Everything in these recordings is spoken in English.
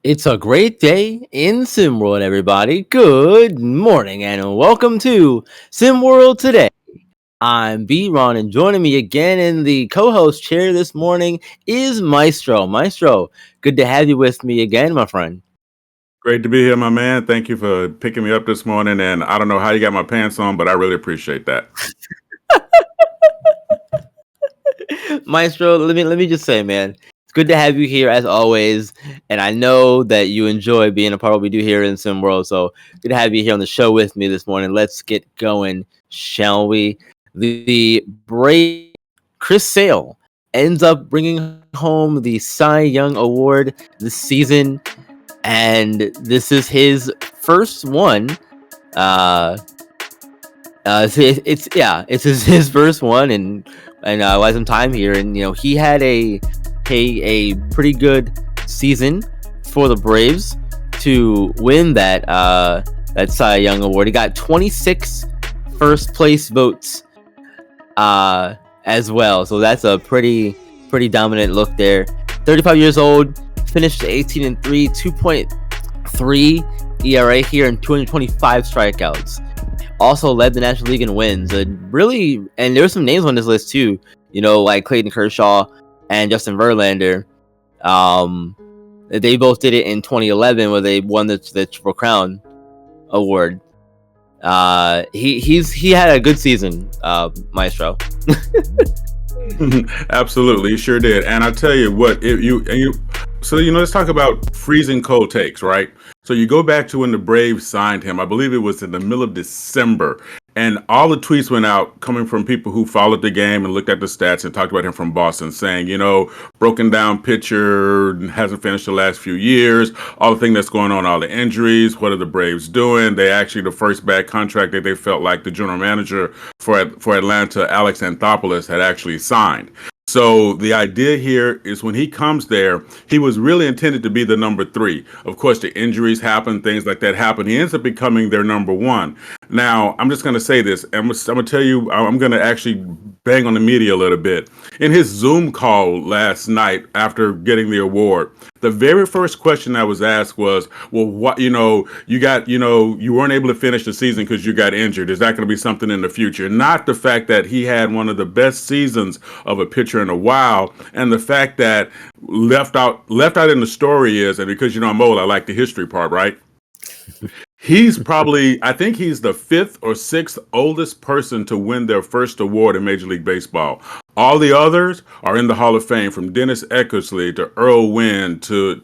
It's a great day in SimWorld, everybody. Good morning and welcome to SimWorld Today. I'm B-Ron, and joining me again in the co-host chair this morning is Maestro. Maestro, good to have you with me again, my friend. Great to be here, my man. Thank you for picking me up this morning. And I don't know how you got my pants on, but I really appreciate that. Maestro, let me just say, man, it's good to have you here as always. And I know that you enjoy being a part of what we do here in SimWorld. So good to have you here on the show with me this morning. Let's get going, shall we? The brave Chris Sale ends up bringing home the Cy Young Award this season, and this is his first one. Uh, it's his first one, and was some time here, and he had a pretty good season for the Braves to win that Cy Young Award. He got 26 first place votes as well, so that's a pretty dominant look there. 35 years old, finished 18-3, 2.3 ERA here, and 225 strikeouts. Also led the National League in wins. And there were some names on this list too. Like Clayton Kershaw and Justin Verlander. They both did it in 2011, where they won the Triple Crown award. He had a good season, Maestro. Absolutely, you sure did. And I tell you what, so let's talk about freezing cold takes, right? So you go back to when the Braves signed him. I believe it was in the middle of December, and all the tweets went out coming from people who followed the game and looked at the stats and talked about him from Boston, saying, broken down pitcher, hasn't finished the last few years, all the thing that's going on, all the injuries. What are the Braves doing? They actually, the first bad contract that they felt like the general manager for Atlanta, Alex Anthopoulos, had actually signed. So the idea here is when he comes there, he was really intended to be the number 3. Of course, the injuries happen, things like that happen. He ends up becoming their number 1. Now, I'm just going to say this. I'm going to tell you, I'm going to actually bang on the media a little bit. In his Zoom call last night after getting the award, the very first question I was asked was, well, what, you weren't able to finish the season because you got injured. Is that going to be something in the future? Not the fact that he had one of the best seasons of a pitcher in a while, and the fact that left out in the story is, and because I'm old, I like the history part, right? I think he's the 5th or 6th oldest person to win their first award in Major League Baseball. All the others are in the Hall of Fame, from Dennis Eckersley to Earl Wynn to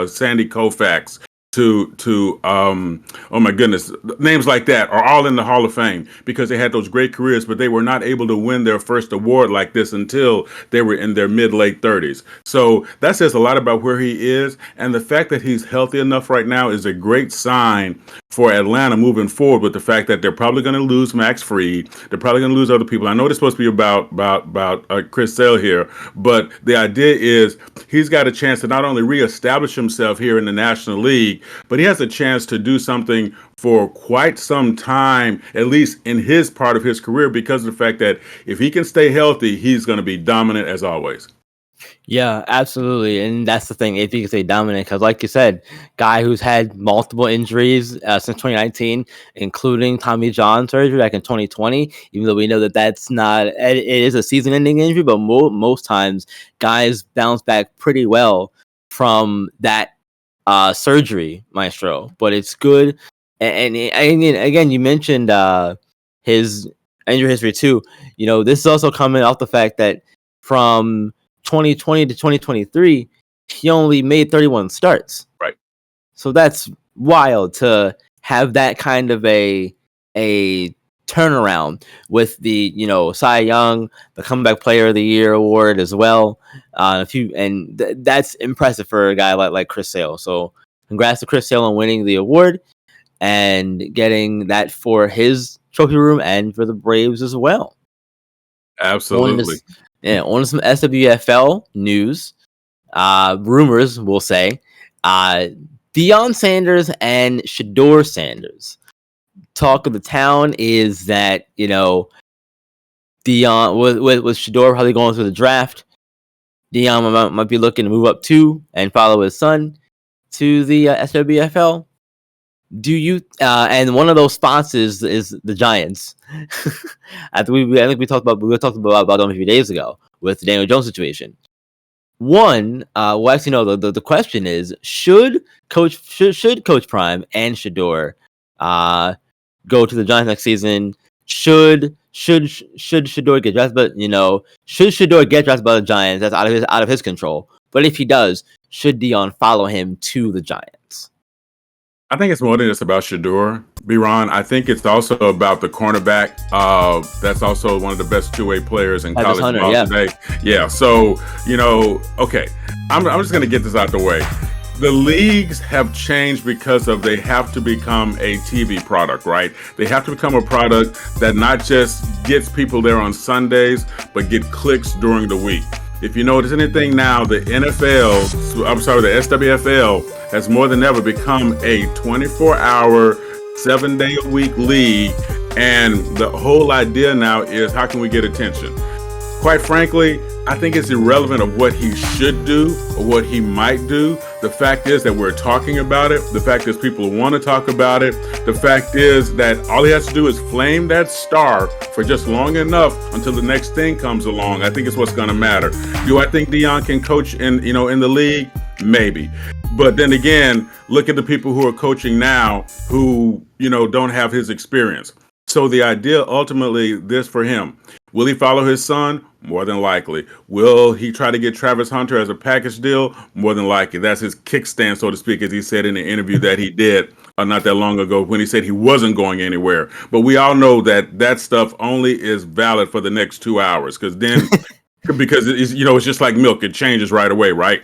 Sandy Koufax to oh my goodness, names like that are all in the Hall of Fame because they had those great careers, but they were not able to win their first award like this until they were in their mid-late 30s. So that says a lot about where he is, and the fact that he's healthy enough right now is a great sign for Atlanta moving forward, with the fact that they're probably going to lose Max Fried. They're probably going to lose other people. I know it's supposed to be about Chris Sale here, but the idea is he's got a chance to not only reestablish himself here in the National League, but he has a chance to do something for quite some time, at least in his part of his career, because of the fact that if he can stay healthy, he's going to be dominant as always. Yeah, absolutely, and that's the thing. If you can say dominant, because like you said, guy who's had multiple injuries since 2019, including Tommy John surgery back in 2020. Even though we know that that's not, it is a season-ending injury, but most times guys bounce back pretty well from that surgery, Maestro. But it's good, and again, you mentioned his injury history too. This is also coming off the fact that from 2020 to 2023, he only made 31 starts. Right. So that's wild to have that kind of a turnaround with the Cy Young, the Comeback Player of the Year award as well. That's impressive for a guy like Chris Sale. So congrats to Chris Sale on winning the award and getting that for his trophy room and for the Braves as well. Absolutely. On some SWFL news, rumors, we'll say, Deion Sanders and Shedeur Sanders. Talk of the town is that, Deion, with Shedeur probably going through the draft, Deion might be looking to move up too and follow his son. to the SWFL. Do you and one of those spots is the Giants. I think we talked about them a few days ago with the Daniel Jones situation. One, well, actually, no. The question is, should Coach Prime and Shador go to the Giants next season? Should Shador get drafted? But should Shador get drafted by the Giants? That's out of his control. But if he does, should Dion follow him to the Giants? I think it's more than just about Shador, B-Ron. I think it's also about the cornerback. That's also one of the best two-way players in college ball today. Yeah. So, okay. I'm just going to get this out the way. The leagues have changed because they have to become a TV product, right? They have to become a product that not just gets people there on Sundays, but get clicks during the week. If you notice anything now, the SWFL has more than ever become a 24-hour, 7-day-a-week league. And the whole idea now is, how can we get attention? Quite frankly, I think it's irrelevant of what he should do or what he might do. The fact is that we're talking about it. The fact is people want to talk about it. The fact is that all he has to do is flame that star for just long enough until the next thing comes along. I think it's what's going to matter. Do I think Dion can coach in the league? Maybe. But then again, look at the people who are coaching now who, don't have his experience. So the idea ultimately this for him, will he follow his son? More than likely. Will he try to get Travis Hunter as a package deal? More than likely. That's his kickstand, so to speak, as he said in the interview that he did not that long ago when he said he wasn't going anywhere. But we all know that stuff only is valid for the next 2 hours because it's just like milk. It changes right away, right?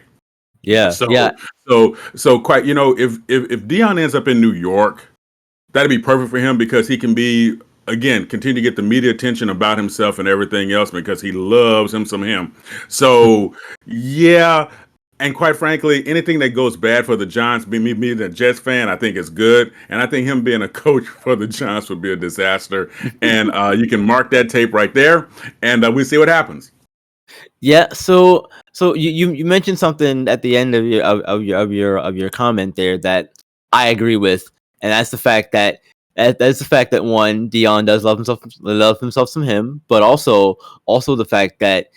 Yeah. So quite, if Dion ends up in New York, that'd be perfect for him because he can be, again, continue to get the media attention about himself and everything else because he loves him some him. So, yeah. And quite frankly, anything that goes bad for the Giants, me being a Jets fan, I think is good. And I think him being a coach for the Giants would be a disaster. And you can mark that tape right there and we see what happens. Yeah. So you mentioned something at the end of your comment there that I agree with. And that's the fact that one, Dion does love himself some him, but also the fact that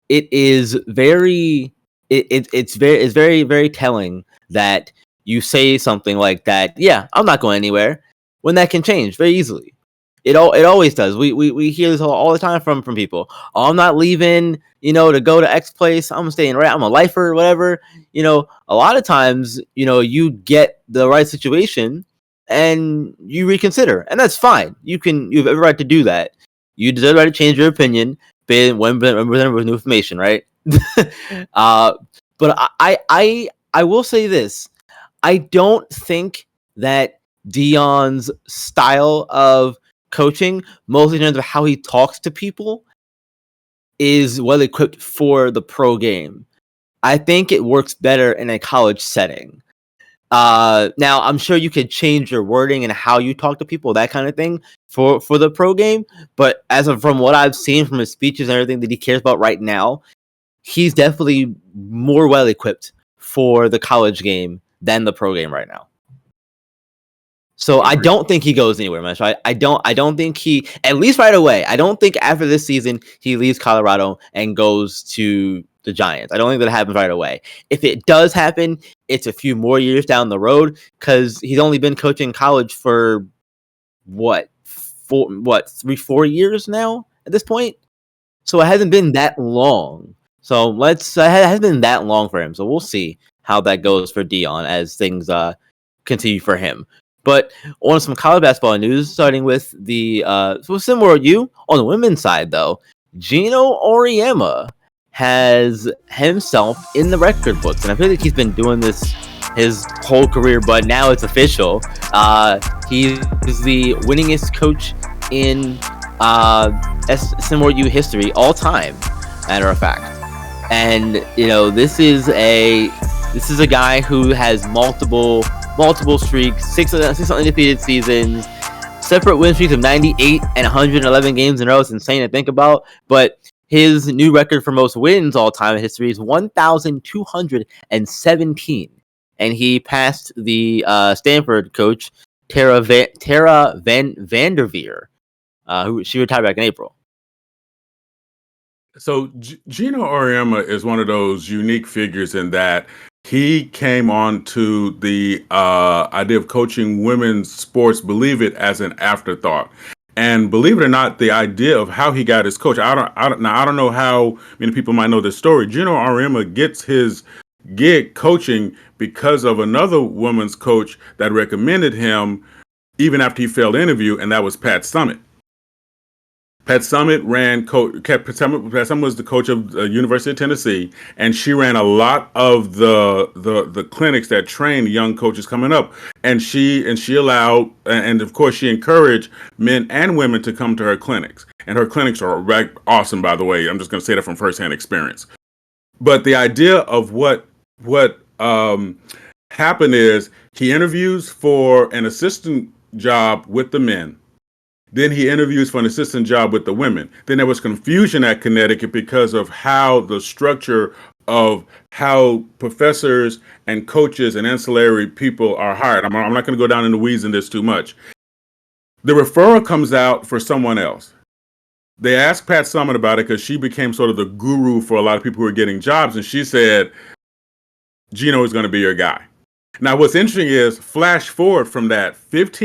it is very very telling that you say something like that. Yeah, I'm not going anywhere, when that can change very easily. It always does. We hear this all the time from people. Oh, I'm not leaving, to go to X place. I'm staying right. I'm a lifer, whatever. A lot of times, you get the right situation and you reconsider, and that's fine. You have every right to do that. You deserve the right to change your opinion when presented with new information, right? But I will say this. I don't think that Dion's style of coaching, mostly in terms of how he talks to people, is well equipped for the pro game. I think it works better in a college setting. Now, I'm sure you could change your wording and how you talk to people, that kind of thing, for the pro game. But from what I've seen from his speeches and everything that he cares about right now, he's definitely more well equipped for the college game than the pro game right now. So I don't think he goes anywhere much. I don't think he, at least right away, I don't think after this season he leaves Colorado and goes to the Giants. I don't think that happens right away. If it does happen, it's a few more years down the road because he's only been coaching college for 3-4 years now at this point. So it hasn't been that long. It hasn't been that long for him. So we'll see how that goes for Dion as things continue for him. But on some college basketball news, starting with the SimWorld U, on the women's side, though, Gino Auriemma has himself in the record books. And I feel like he's been doing this his whole career, but now it's official. He is the winningest coach in SimWorld U history all time, matter of fact. And, this is a guy who has multiple streaks, six undefeated seasons, separate win streaks of 98 and 111 games in a row. It's insane to think about. But His new record for most wins all time in history is 1,217, and he passed the Stanford coach Tara Vanderveer, who she retired back in April. So Gino Auriemma is one of those unique figures in that he came on to the idea of coaching women's sports, believe it, as an afterthought. And believe it or not, the idea of how he got his coach, I don't know how many people might know this story. Gino Auriemma gets his gig coaching because of another woman's coach that recommended him even after he failed the interview, and that was Pat Summitt. Pat Summitt was the coach of the University of Tennessee, and she ran a lot of the clinics that trained young coaches coming up. And she allowed, and of course she encouraged men and women to come to her clinics. And her clinics are awesome, by the way. I'm just going to say that from firsthand experience. But the idea of what happened is he interviews for an assistant job with the men. Then he interviews for an assistant job with the women. Then there was confusion at Connecticut because of how the structure of how professors and coaches and ancillary people are hired. I'm not going to go down in the weeds in this too much. The referral comes out for someone else. They asked Pat Summitt about it because she became sort of the guru for a lot of people who are getting jobs. And she said, Gino is going to be your guy. Now, what's interesting is, flash forward from that 12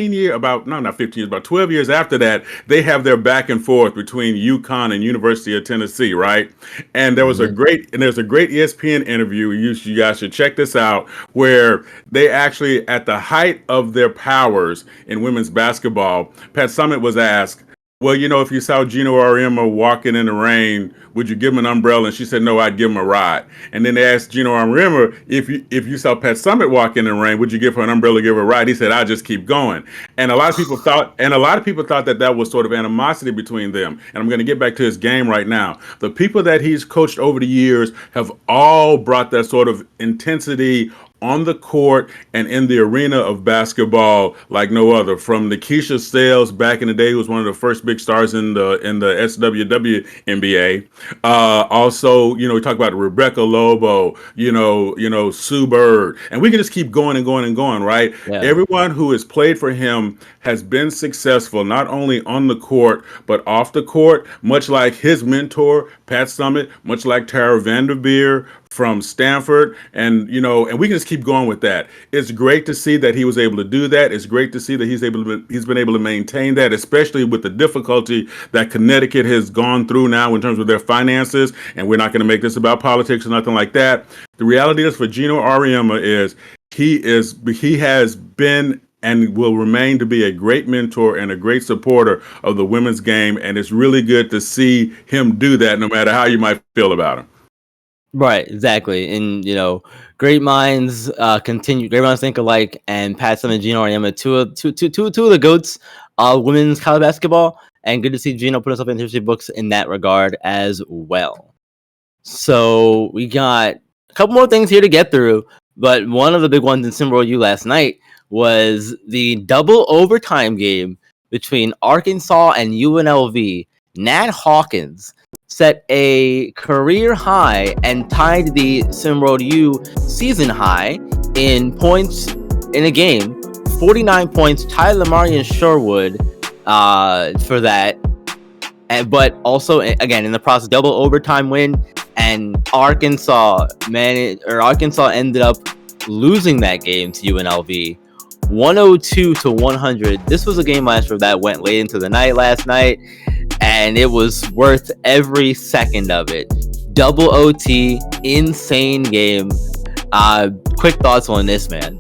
years after that, they have their back and forth between UConn and University of Tennessee, right? And there's a great ESPN interview. You guys should check this out, where they actually, at the height of their powers in women's basketball, Pat Summitt was asked, well, if you saw Gino Auriemma walking in the rain, would you give him an umbrella? And she said, no, I'd give him a ride. And then they asked Gino Auriemma, if you saw Pat Summitt walk in the rain, would you give her an umbrella, give her a ride? He said, I just keep going. And a lot of people thought that was sort of animosity between them. And I'm going to get back to his game right now. The people that he's coached over the years have all brought that sort of intensity on the court and in the arena of basketball like no other. From Nikisha Sales back in the day, who was one of the first big stars in the SWW NBA. Also, we talk about Rebecca Lobo, Sue Bird, and we can just keep going and going and going, right? Yeah. Everyone who has played for him has been successful, not only on the court, but off the court, much like his mentor, Pat Summitt, much like Tara Vanderveer from Stanford, and we can just keep going with that. It's great to see that he was able to do that. It's great to see that he's been able to maintain that, especially with the difficulty that Connecticut has gone through now in terms of their finances. And we're not going to make this about politics or nothing like that. The reality is, for Gino Auriemma, is he has been and will remain to be a great mentor and a great supporter of the women's game. And it's really good to see him do that, no matter how you might feel about him. Right, exactly. And great minds great minds think alike, and Pat Summitt and Gino Auriemma, two of the goats of women's college basketball, and good to see Gino put himself in history books in that regard as well. So we got a couple more things here to get through, but one of the big ones in SimWorld U last night was the double overtime game between Arkansas and UNLV. Nat Hawkins set a career high and tied the SimWorld U season high in points in a game. 49 points, tied Lamarian Sherwood for that. But also, again, in the process, double overtime win, and Arkansas ended up losing that game to UNLV 102-100. This was a game that went late into the night last night, and it was worth every second of it. Double OT, insane game. Quick thoughts on this, man.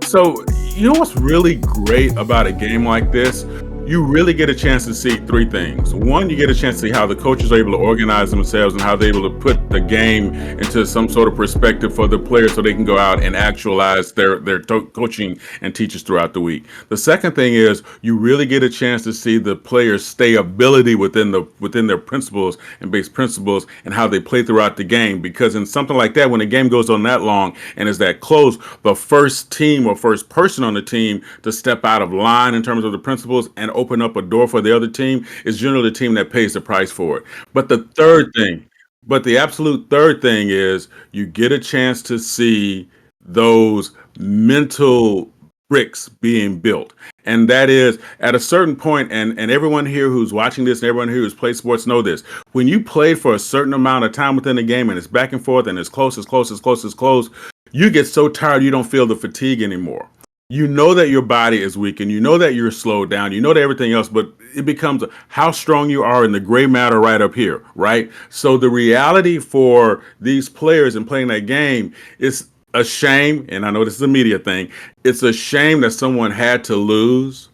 So, what's really great about a game like this? You really get a chance to see three things. One, you get a chance to see how the coaches are able to organize themselves and how they're able to put the game into some sort of perspective for the players so they can go out and actualize their coaching and teachers throughout the week. The second thing is you really get a chance to see the players' stayability within their principles and base principles and how they play throughout the game. Because in something like that, when the game goes on that long and is that close, the first team or first person on the team to step out of line in terms of the principles and open up a door for the other team, it's generally the team that pays the price for it. But the absolute third thing is you get a chance to see those mental bricks being built. And that is at a certain point, and everyone here who's watching this and everyone here who's played sports know this. When you played for a certain amount of time within the game and it's back and forth and it's close, you get so tired you don't feel the fatigue anymore. You know that your body is weak and you know that you're slowed down, you know that everything else, but it becomes how strong you are in the gray matter right up here, right? So the reality for these players in playing that game is a shame, and I know this is a media thing. It's a shame that someone had to lose,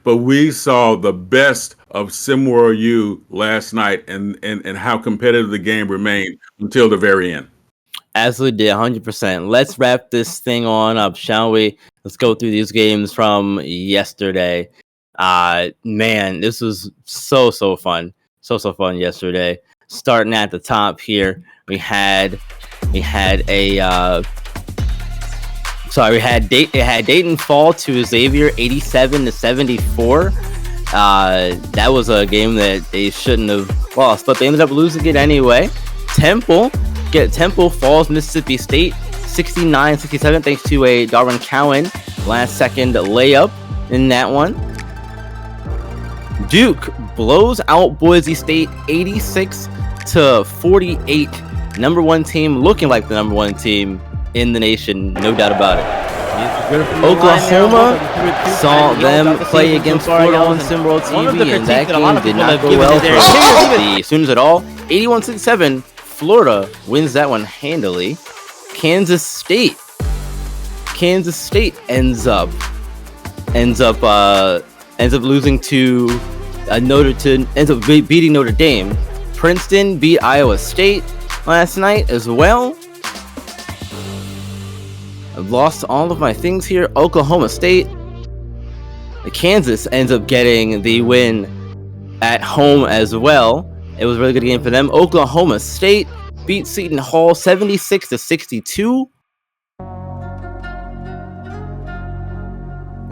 but we saw the best of SimWorld U last night and how competitive the game remained until the very end. Absolutely did, 100%. Let's wrap this thing on up, shall we? Let's go through these games from yesterday. Man, this was so fun. So fun yesterday. Starting at the top here, we had Dayton fall to Xavier 87-74. That was a game that they shouldn't have lost, but they ended up losing it anyway. Temple falls Mississippi State 69-67 thanks to a Darwin Cowan last second layup in that one. Duke blows out Boise State 86-48. Number one team, looking like the number one team in the nation, no doubt about it. Oklahoma saw them play against Florida on SimWorld TV, and that game did not go well for the students at all. 81-67, Florida wins that one handily. Kansas State ends up losing to beating Notre Dame. Princeton beat Iowa State last night as well. I've lost all of my things here. Oklahoma State. Kansas ends up getting the win at home as well. It was a really good game for them. Oklahoma State beat Seton Hall 76-62.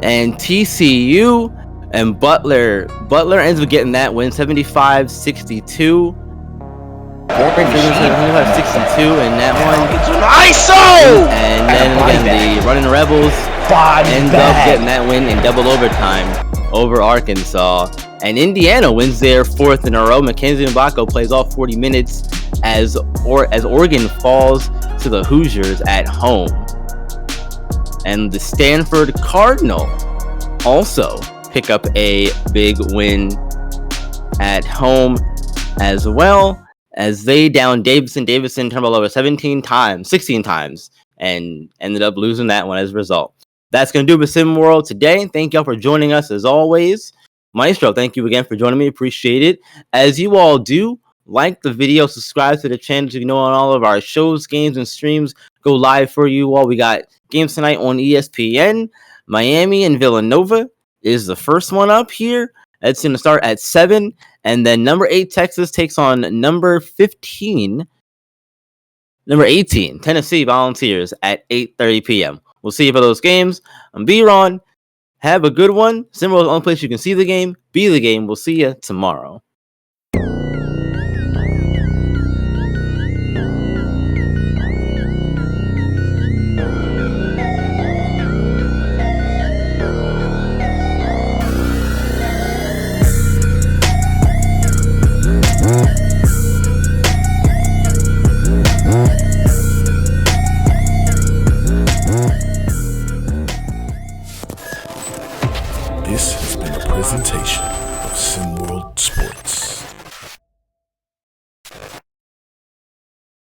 And TCU and Butler ends up getting that win 75-62. 62 in that one. And then again, the Running Rebels ends up getting that win in double overtime over Arkansas. And Indiana wins their fourth in a row. Mackenzie Mbako plays all 40 minutes as Oregon falls to the Hoosiers at home. And the Stanford Cardinal also pick up a big win at home as well, as they down Davidson turned the ball over 16 times, and ended up losing that one as a result. That's going to do it with SimWorld today. Thank y'all for joining us as always. Maestro, thank you again for joining me. Appreciate it. As you all do, like the video, subscribe to the channel so you know on all of our shows, games, and streams go live for you all. We got games tonight on ESPN. Miami and Villanova is the first one up here. It's going to start at 7. And then number 8, Texas takes on number 18, Tennessee Volunteers at 8:30 p.m. We'll see you for those games. I'm B-Ron. Have a good one. SimWorld's the only place you can see the game, be the game. We'll see you tomorrow.